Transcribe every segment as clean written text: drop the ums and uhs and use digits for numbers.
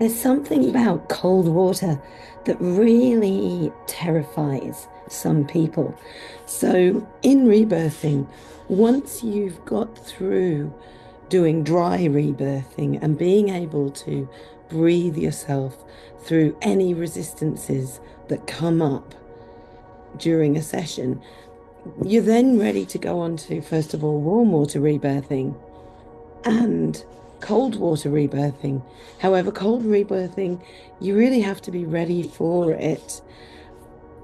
There's something about cold water that really terrifies some people. So, in rebirthing, once you've got through doing dry rebirthing and being able to breathe yourself through any resistances that come up during a session, you're then ready to go on to, first of all, warm water rebirthing and cold water rebirthing. However, cold rebirthing, you really have to be ready for it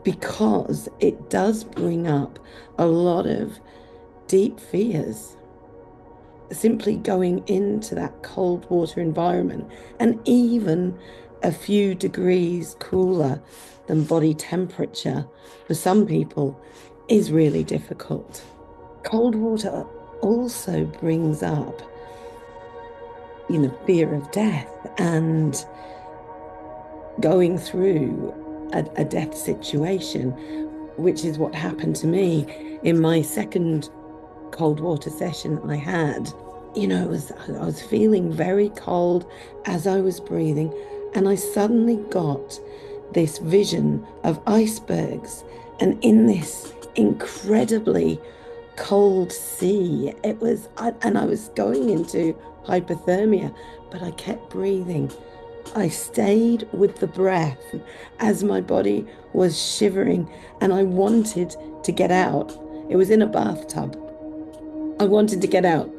because it does bring up a lot of deep fears. Simply going into that cold water environment, and even a few degrees cooler than body temperature for some people, is really difficult. Cold water also brings up fear of death and going through a death situation, which is what happened to me in my second cold water session I had. I was feeling very cold as I was breathing, and I suddenly got this vision of icebergs, and in this incredibly cold sea, and I was going into hypothermia, but I kept breathing. I stayed with the breath as my body was shivering, and I wanted to get out. It was in a bathtub. I wanted to get out,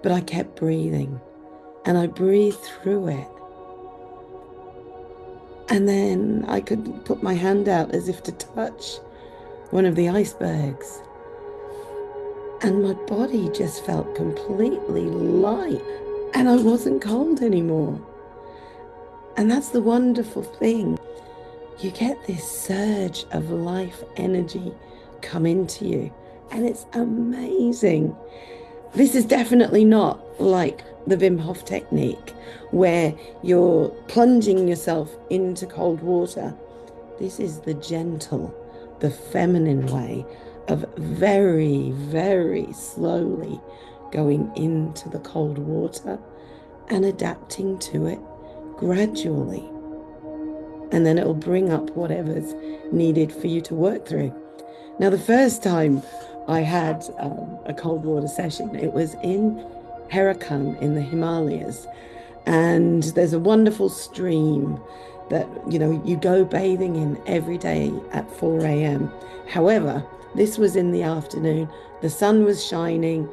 but I kept breathing, and I breathed through it. And then I could put my hand out as if to touch one of the icebergs. And my body just felt completely light, and I wasn't cold anymore. And that's the wonderful thing. You get this surge of life energy come into you, and it's amazing. This is definitely not like the Wim Hof technique where you're plunging yourself into cold water. This is the gentle, the feminine way of very, very slowly going into the cold water and adapting to it gradually. And then it'll bring up whatever's needed for you to work through. Now, the first time I had a cold water session, it was in Herakan in the Himalayas. And there's a wonderful stream that, you go bathing in every day at 4 a.m. However, this was in the afternoon, the sun was shining,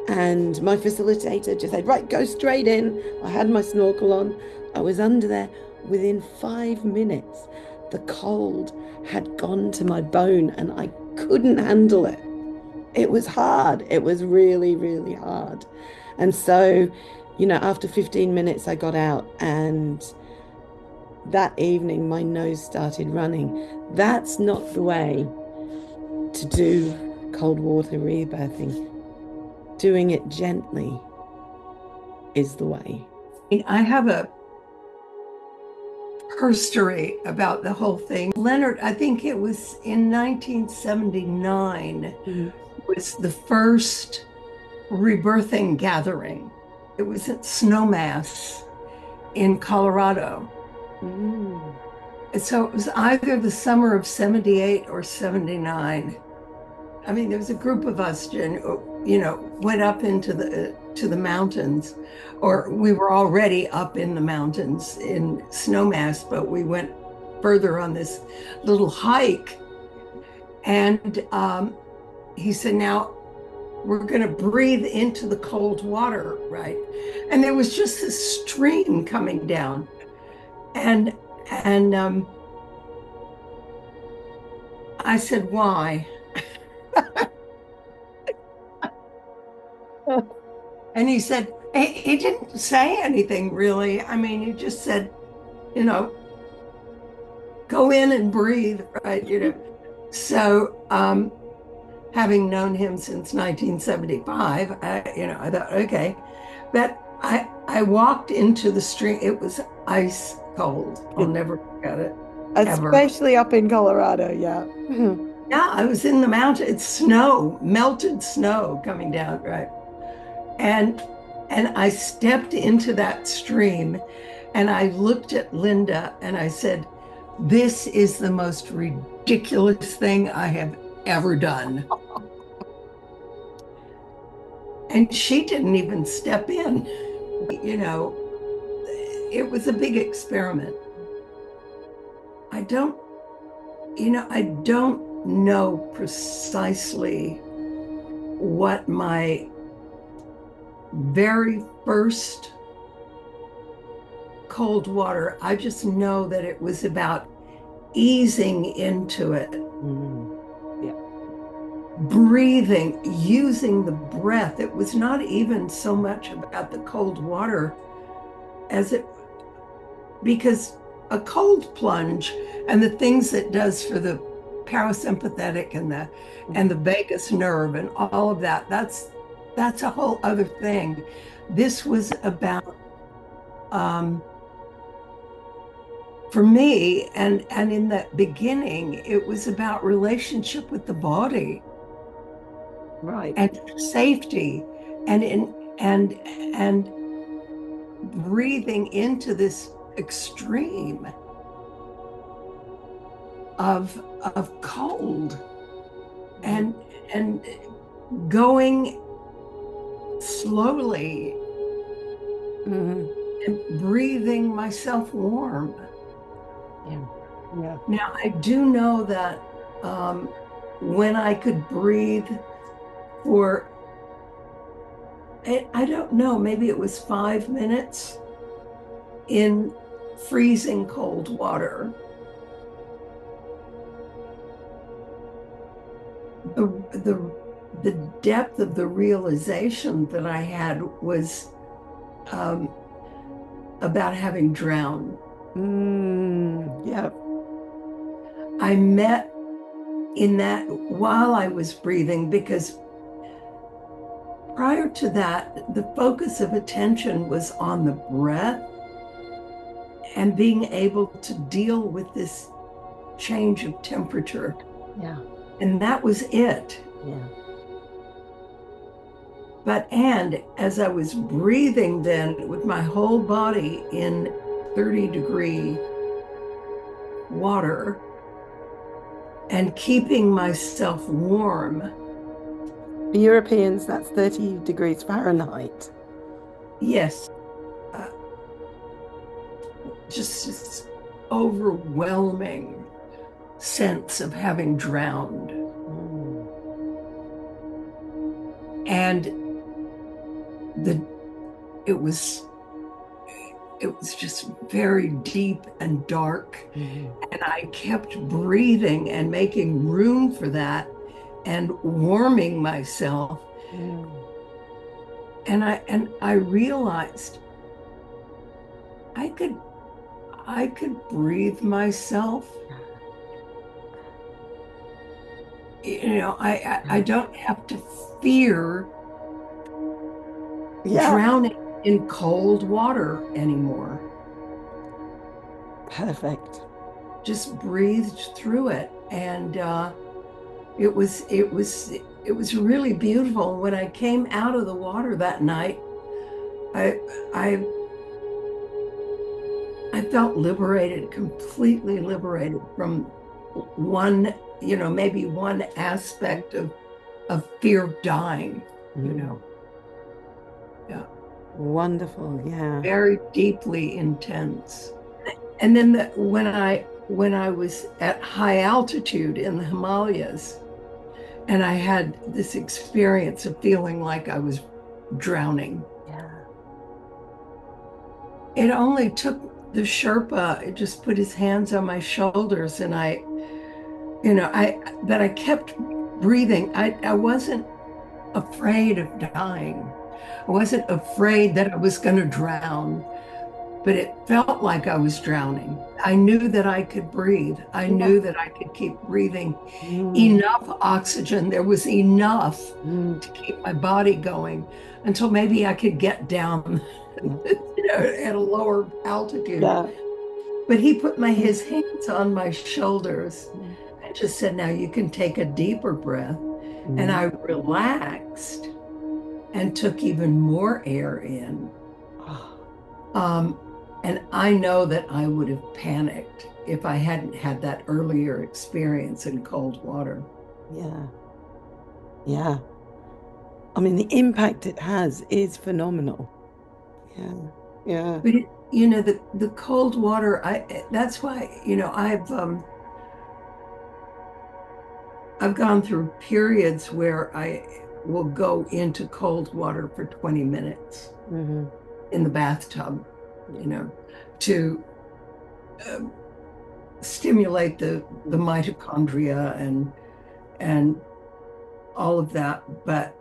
and my facilitator just said, right, go straight in. I had my snorkel on. I was under there. Within 5 minutes, the cold had gone to my bone and I couldn't handle it. It was hard. It was really, really hard. And so, after 15 minutes, I got out, and that evening, my nose started running. That's not the way to do cold water rebirthing. Doing it gently is the way. I have her story about the whole thing. Leonard, I think it was in 1979, was the first rebirthing gathering. It was at Snowmass in Colorado. And so it was either the summer of 78 or 79. I mean, there was a group of us, went up into the mountains, or we were already up in the mountains in Snowmass, but we went further on this little hike. And he said, now we're going to breathe into the cold water, right? And there was just this stream coming down. And I said, why? And he said, he didn't say anything really. I mean, he just said, go in and breathe, right? So having known him since 1975, I thought, okay. But I walked into the stream. It was ice cold. I'll never forget it. Especially ever. Up in Colorado, yeah. Yeah, I was in the mountain. It's snow, melted snow coming down, right? And And I stepped into that stream and I looked at Linda and I said, "This is the most ridiculous thing I have ever done." And she didn't even step in. You know, it was a big experiment. I don't, I don't know precisely what my very first cold water, I just know that it was about easing into it, breathing, using the breath. It was not even so much about the cold water as it, because a cold plunge and the things it does for the parasympathetic and the vagus nerve and all of that, that's a whole other thing. This was about for me, and in the beginning, it was about relationship with the body, Right. and safety, and breathing into this extreme of cold, and going slowly, and breathing myself warm. Yeah. Now, I do know that when I could breathe for, I don't know, maybe it was 5 minutes in freezing cold water, the depth of the realization that I had was about having drowned. Yeah. I met in that while I was breathing, because prior to that, the focus of attention was on the breath and being able to deal with this change of temperature. Yeah. And that was it. Yeah. And as I was breathing then with my whole body in 30-degree water and keeping myself warm. For Europeans, that's 30 degrees Fahrenheit. Yes. Just this overwhelming sense of having drowned. And it was just very deep and dark. And I kept breathing and making room for that and warming myself. And I realized I could breathe myself. I don't have to fear drowning in cold water anymore. Perfect. Just breathed through it, and it was really beautiful. When I came out of the water that night, I felt liberated, completely liberated from one, maybe one aspect of fear of dying, Yeah. Wonderful. Yeah. Very deeply intense. And then when I was at high altitude in the Himalayas, and I had this experience of feeling like I was drowning. Yeah. It only took the Sherpa just put his hands on my shoulders, and I kept breathing. I wasn't afraid of dying. I wasn't afraid that I was going to drown, but it felt like I was drowning. I knew that I could breathe. I knew that I could keep breathing enough oxygen. There was enough to keep my body going until maybe I could get down at a lower altitude. Yeah. But he put his hands on my shoulders and just said, "Now you can take a deeper breath." And I relaxed. and took even more air in. And I know that I would have panicked if I hadn't had that earlier experience in cold water. Yeah. Yeah. I mean, the impact it has is phenomenal. Yeah. Yeah. But the cold water, that's why, I've gone through periods where I will go into cold water for 20 minutes in the bathtub, to stimulate the mitochondria and all of that. But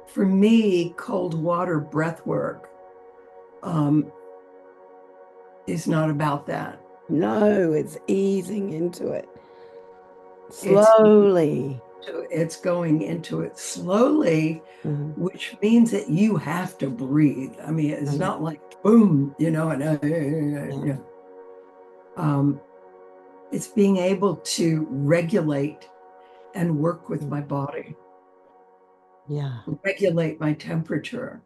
for me, cold water breath work is not about that. No, it's easing into it slowly. It's going into it slowly, which means that you have to breathe. I mean, it's not like boom, it's being able to regulate and work with my body. Yeah. Regulate my temperature.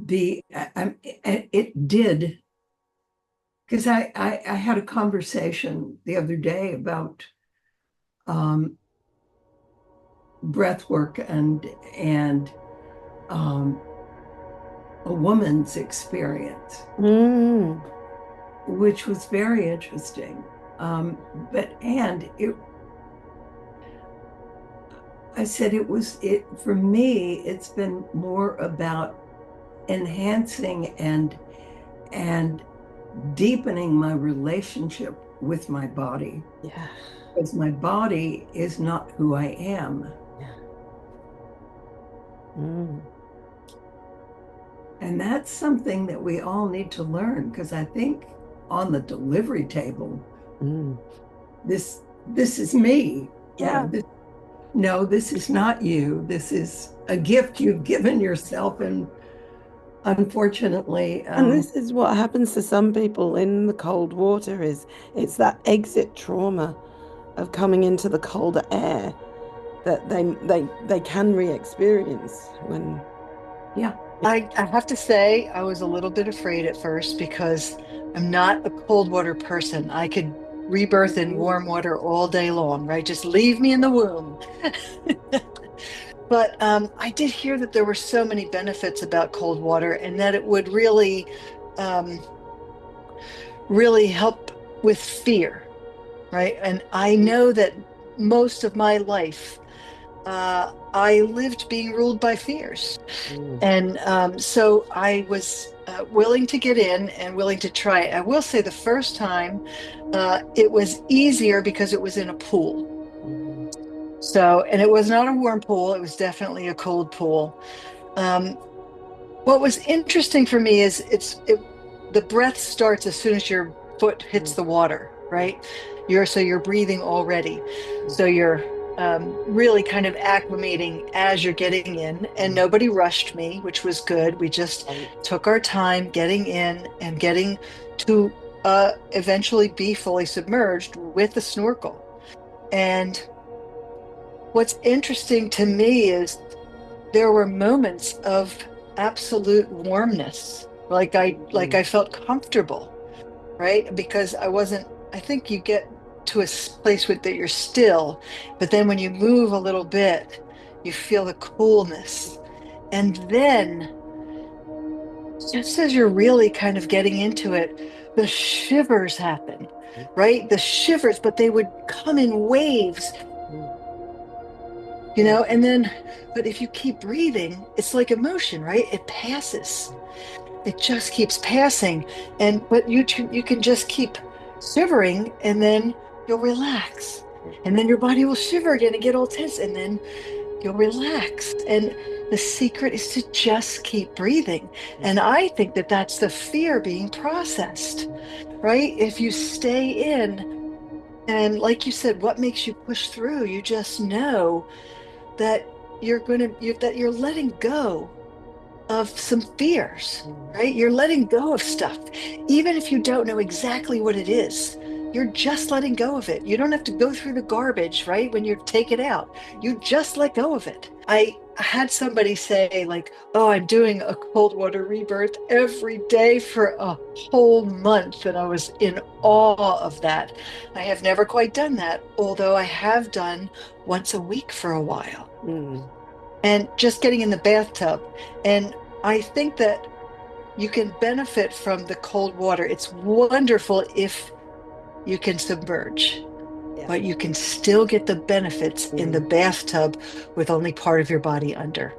It did, because I had a conversation the other day about breath work and a woman's experience, which was very interesting. I said it for me, it's been more about enhancing and deepening my relationship with my body. Yeah. Because my body is not who I am. Yeah. And that's something that we all need to learn, because I think on the delivery table, this is me. Yeah. No, this is not you. This is a gift you've given yourself. And unfortunately, and this is what happens to some people in the cold water, is it's that exit trauma of coming into the colder air that they can re-experience when. Yeah. I have to say, I was a little bit afraid at first because I'm not a cold water person. I could rebirth in warm water all day long, right? Just leave me in the womb. But I did hear that there were so many benefits about cold water, and that it would really, really help with fear, right? And I know that most of my life, I lived being ruled by fears. And so I was willing to get in and willing to try it. I will say the first time it was easier because it was in a pool. So, and it was not a warm pool, it was definitely a cold pool. What was interesting for me is the breath starts as soon as your foot hits the water, right? You're breathing already. So you're really kind of acclimating as you're getting in, and nobody rushed me, which was good. We just took our time getting in and getting to eventually be fully submerged with the snorkel. And what's interesting to me is there were moments of absolute warmness, like I felt comfortable, right? Because I think you get to a place that you're still, but then when you move a little bit, you feel the coolness. And then, just as you're really kind of getting into it, the shivers happen, right? The shivers, but they would come in waves, and then, but if you keep breathing, it's like emotion, right? It passes. It just keeps passing. But you can just keep shivering, and then you'll relax. And then your body will shiver again and get all tense, and then you'll relax. And the secret is to just keep breathing. And I think that that's the fear being processed, right? If you stay in, and like you said, what makes you push through? You just know that that you're letting go of some fears, right? You're letting go of stuff. Even if you don't know exactly what it is, you're just letting go of it. You don't have to go through the garbage, right? When you take it out, you just let go of it. had somebody say, like, oh, I'm doing a cold water rebirth every day for a whole month. And I was in awe of that. I have never quite done that, although I have done once a week for a while. And just getting in the bathtub. And I think that you can benefit from the cold water. It's wonderful if you can submerge, but you can still get the benefits in the bathtub with only part of your body under.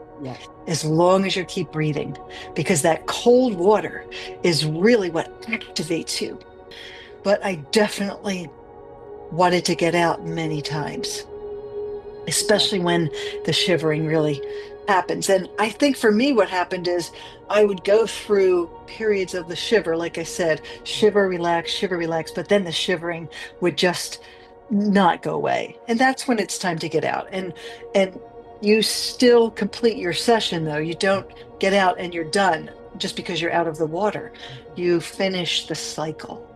As long as you keep breathing, because that cold water is really what activates you. But I definitely wanted to get out many times, especially when the shivering really happens. And I think for me, what happened is I would go through periods of the shiver, like I said, shiver, relax, but then the shivering would just not go away. And that's when it's time to get out. And you still complete your session, though. You don't get out and you're done just because you're out of the water. You finish the cycle.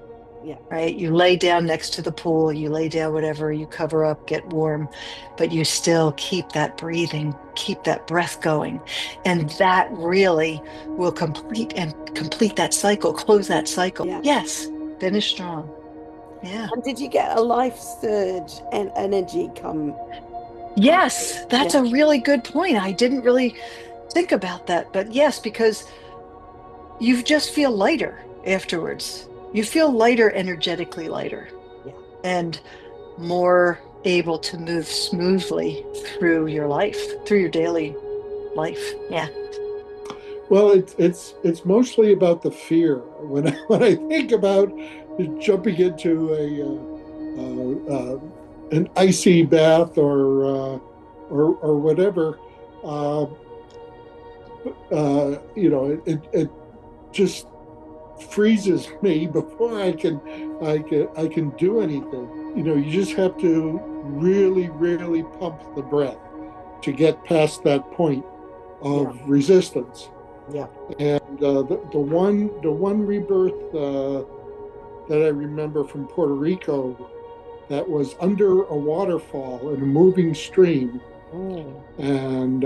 Right? You lay down next to the pool, you lay down whatever, you cover up, get warm, but you still keep that breathing, keep that breath going. And that really will complete that cycle, close that cycle. Yes, finish strong. Yeah. And did you get a life surge and energy come? Yes, that's a really good point. I didn't really think about that, but yes, because you just feel lighter afterwards. You feel lighter, energetically lighter, and more able to move smoothly through your life, through your daily life. Yeah. Well, it's mostly about the fear. When I think about jumping into an icy bath or whatever, it just freezes me before I can do anything. You just have to really, really pump the breath to get past that point of resistance. And the one rebirth that I remember from Puerto Rico that was under a waterfall in a moving stream, and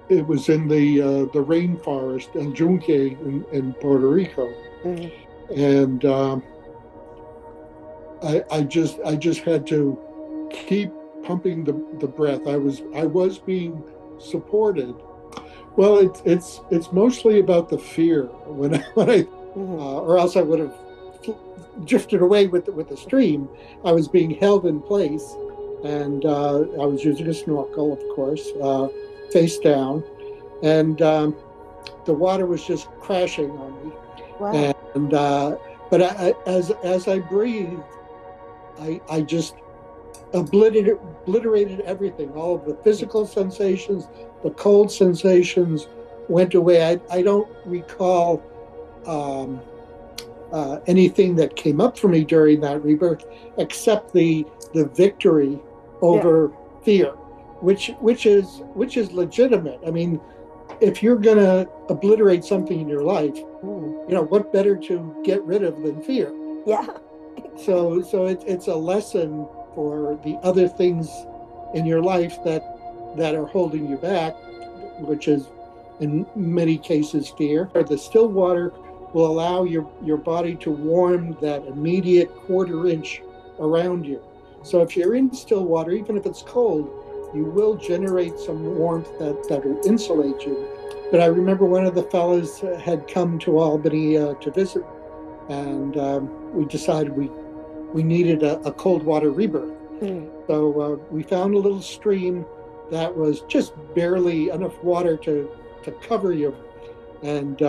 it was in the rainforest El Yunque in Puerto Rico, and I just had to keep pumping the breath. I was being supported. Well, it's mostly about the fear when I or else I would have drifted away with the stream. I was being held in place, and I was using a snorkel, of course, face down, and the water was just crashing on me. Wow. And but as I breathed, I just obliterated everything. All of the physical sensations, the cold sensations went away. I don't recall anything that came up for me during that rebirth, except the victory over fear, which is legitimate. I mean, if you're going to obliterate something in your life, what better to get rid of than fear? Yeah. So it's a lesson for the other things in your life that are holding you back, which is in many cases fear. The still water will allow your body to warm that immediate quarter inch around you. So if you're in still water, even if it's cold, you will generate some warmth that will insulate you. But I remember one of the fellows had come to Albany to visit, and we decided we needed a cold water rebirth. So we found a little stream that was just barely enough water to cover you, and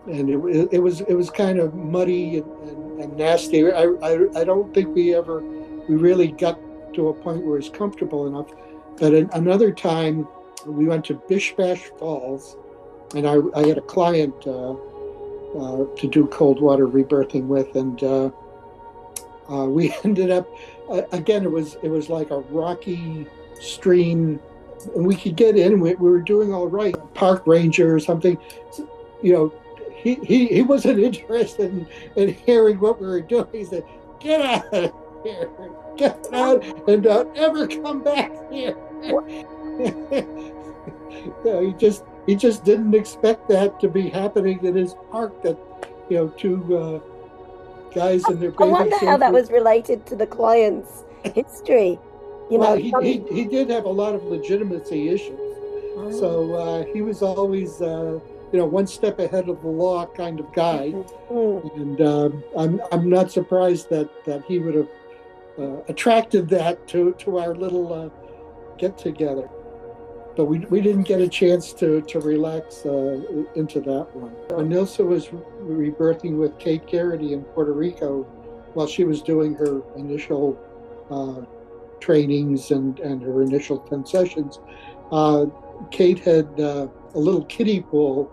it was kind of muddy and nasty. I don't think we really got to a point where it's comfortable enough. But another time we went to Bish Bash Falls, and I had a client to do cold water rebirthing with, and we ended up again. It was like a rocky stream, and we could get in. We were doing all right. Park ranger or something, He wasn't interested in hearing what we were doing. He said, "Get out of here, get out, and don't ever come back here." He just didn't expect that to be happening in his park. That two guys in their I bathing wonder how suits. that was related to the client's history. Well, he did have a lot of legitimacy issues, so he was always one step ahead of the law kind of guy, and I'm not surprised that he would have attracted that to our little get together. But we didn't get a chance to relax into that one. When Nilsa was rebirthing with Kate Garrity in Puerto Rico, while she was doing her initial trainings and her initial 10 sessions, Kate had a little kiddie pool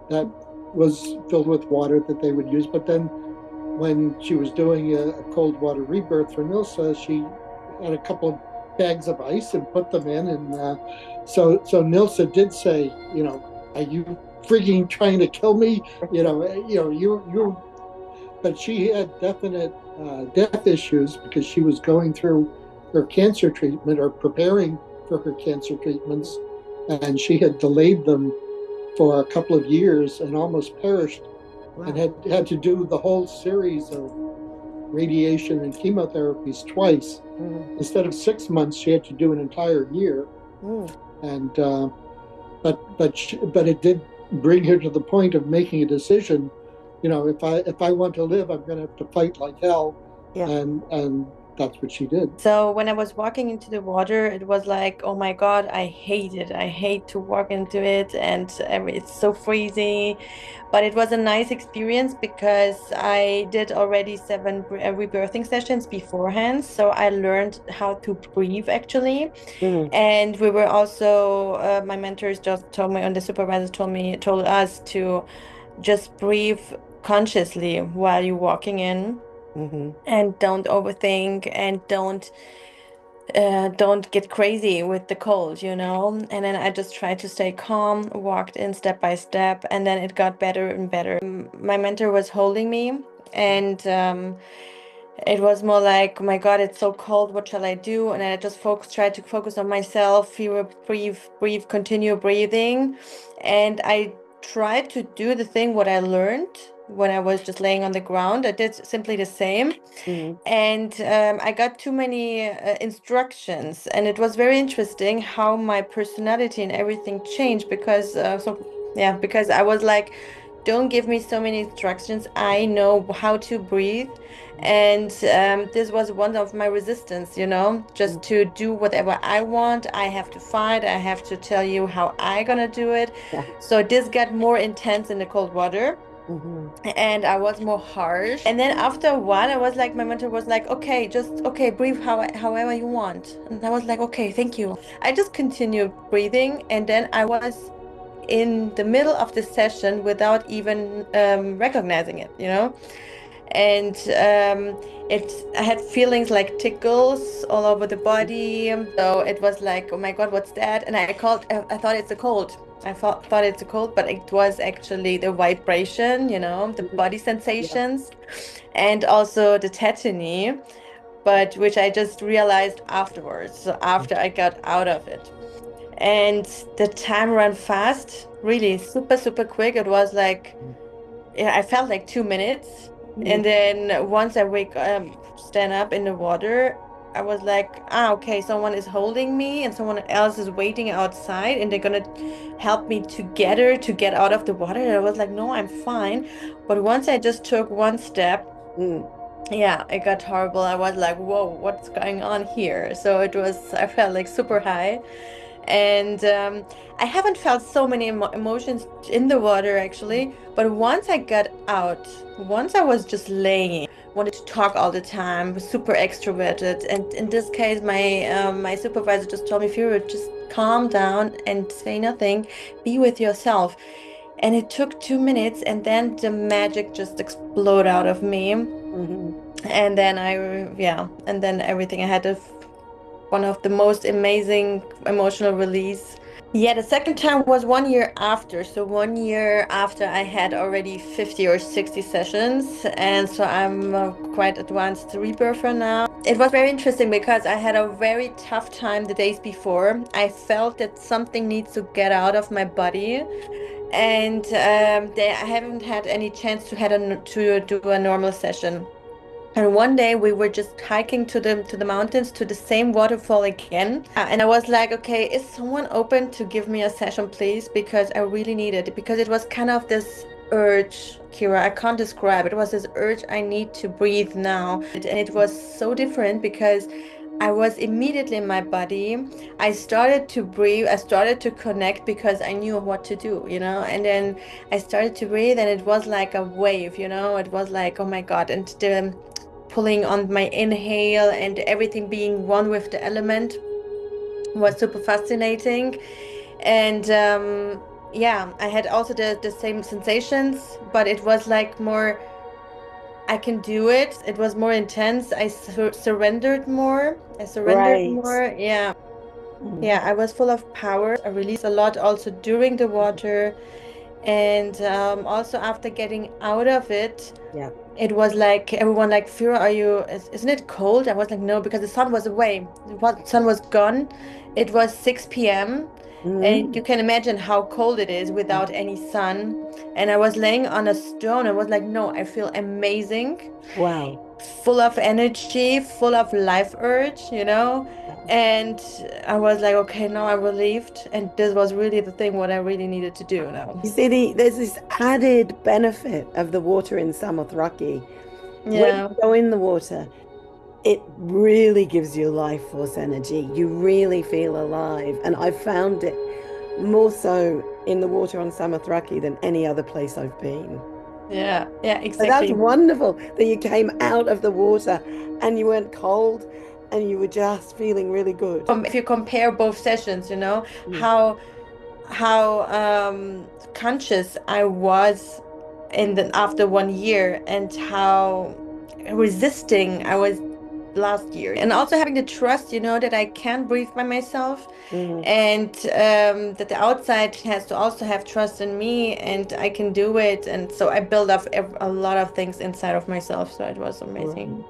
that was filled with water that they would use. But then when she was doing a cold water rebirth for Nilsa, she had a couple of bags of ice and put them in. And so Nilsa did say, are you freaking trying to kill me? You. But she had definite death issues because she was going through her cancer treatment or preparing for her cancer treatments, and she had delayed them for a couple of years and almost perished. Wow. And had to do the whole series of radiation and chemotherapies twice. Instead of 6 months, she had to do an entire year. And but it did bring her to the point of making a decision. If I want to live, I'm going to have to fight like hell. Yeah. And that's what she did. So when I was walking into the water, it was like, oh my God, I hate it. I hate to walk into it, and it's so freezing. But it was a nice experience because I did already 7 rebirthing sessions beforehand. So I learned how to breathe actually. And we were also, my mentors just told me, and the supervisors told us to just breathe consciously while you're walking in. And don't overthink, and don't get crazy with the cold, and then I just tried to stay calm, walked in step by step, and then it got better and better. My mentor was holding me, and it was more like, oh my God, it's so cold, what shall I do? And I just tried to focus on myself, breathe, continue breathing. And I tried to do the thing what I learned when I was just laying on the ground. I did simply the same. And I got too many instructions, and it was very interesting how my personality and everything changed because because I was like, don't give me so many instructions. I know how to breathe. And this was one of my resistance, just to do whatever I want. I have to fight. I have to tell you how I gonna do it. Yeah. So this got more intense in the cold water. And I was more harsh. And then after a while, I was like, my mentor was like, okay, breathe however you want. And I was like, okay, thank you. I just continued breathing, and then I was in the middle of the session without even recognizing it, And I had feelings like tickles all over the body. So it was like, oh my God, what's that? And I thought it's a cold. I thought it's a cold, but it was actually the vibration, the body sensations, and also the tetany, but which I just realized afterwards. So after I got out of it. And the time ran fast, really super, super quick. It was like, I felt like 2 minutes. And then once I stand up in the water, I was like, okay, someone is holding me and someone else is waiting outside, and they're gonna help me together to get out of the water. And I was like, no, I'm fine. But once I just took one step, yeah, it got horrible. I was like, whoa, what's going on here? So I felt like super high. And I haven't felt so many emotions in the water actually, but once I got out, once I was just laying, wanted to talk all the time, was super extroverted, and in this case my supervisor just told me, Firo, just calm down and say nothing, be with yourself. And it took 2 minutes, and then the magic just exploded out of me. And then everything, I had one of the most amazing emotional release. Yeah, the second time was 1 year after. So 1 year after I had already 50 or 60 sessions. And so I'm quite advanced rebirther now. It was very interesting because I had a very tough time the days before. I felt that something needs to get out of my body. And I haven't had any chance to do a normal session. And one day we were just hiking to the mountains to the same waterfall again. And I was like, okay, is someone open to give me a session, please? Because I really need it. Because it was kind of this urge, Ciara, I can't describe. It was this urge, I need to breathe now. And it was so different because I was immediately in my body. I started to breathe. I started to connect because I knew what to do, And then I started to breathe, and it was like a wave, It was like, oh my God. And the pulling on my inhale and everything being one with the element was super fascinating. And yeah, I had also the same sensations, but it was like more, I can do it. It was more intense. I surrendered more. Right. Yeah. Yeah, I was full of power. I released a lot also during the water. And also after getting out of it, Yeah. it was like everyone like, Firo, isn't it cold? I was like, no, because the sun was away. The sun was gone. It was 6 p.m. And you can imagine how cold it is without any sun. And I was laying on a stone. I was like, no, I feel amazing. Wow. Full of energy, full of life urge, And I was like, okay, now I'm relieved. And this was really the thing what I really needed to do now. You see, there's this added benefit of the water in Samothraki. When Yeah. you go in the water, it really gives you life force energy. You really feel alive. And I found it more so in the water on Samothraki than any other place I've been. Yeah, So exactly. that's wonderful that you came out of the water and you weren't cold and you were just feeling really good. If you compare both sessions, how conscious I was after 1 year and how resisting I was last year, and also having the trust, that I can breathe by myself, and that the outside has to also have trust in me, and I can do it. And so I built up a lot of things inside of myself. So it was amazing.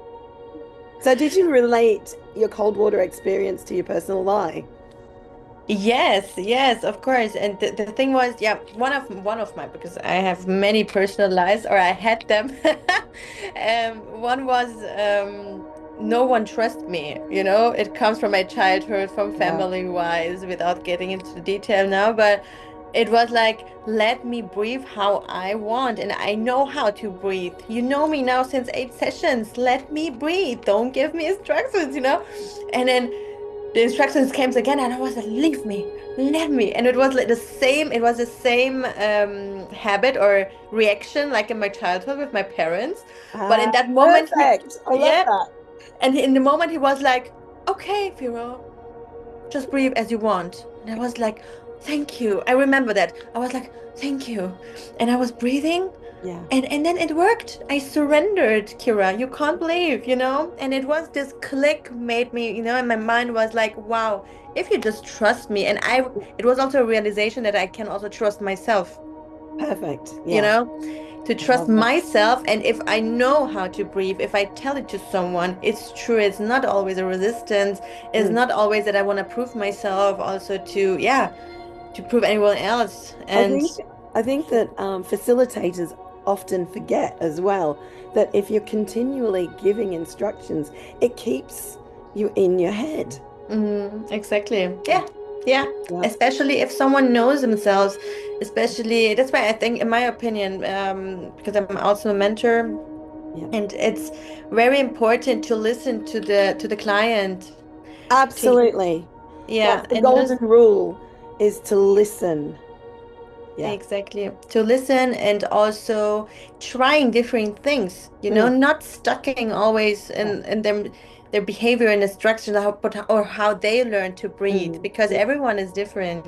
So did you relate your cold water experience to your personal lie? Yes, of course. And the thing was, yeah, one of my, because I have many personal lies, or I had them. One was no one trusts me. It comes from my childhood, from family wise, without getting into the detail now, but it was like, let me breathe how I want, and I know how to breathe. You know me now since 8 sessions. Let me breathe. Don't give me instructions, And then the instructions came again, and I was like, leave me, let me. And it was like the same habit or reaction like in my childhood with my parents. But in that moment, perfect. I love that. And in the moment he was like, okay, Firo, just breathe as you want. And I was like, thank you. I remember that. I was like, thank you. And I was breathing. Yeah. And then it worked. I surrendered, Ciara. You can't believe, And it was this click made me, and my mind was like, wow, if you just trust me. And it was also a realization that I can also trust myself. Perfect. Yeah. To trust myself. And if I know how to breathe, if I tell it to someone, it's true. It's not always a resistance. It's not always that I want to prove myself also to prove anyone else. And I think that facilitators often forget as well that if you're continually giving instructions, it keeps you in your head. Exactly. Yeah. Especially if someone knows themselves, especially that's why I think, in my opinion, because I'm also a mentor, and it's very important to listen to the client. Absolutely. Yeah. The golden rule is to listen. Yeah. Exactly. To listen, and also trying different things, not stucking always in them, their behavior and instruction, or how they learn to breathe, because everyone is different,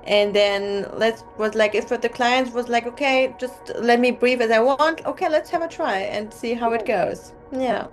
And then if the client was like, okay, just let me breathe as I want, okay, let's have a try and see how it goes. Yeah.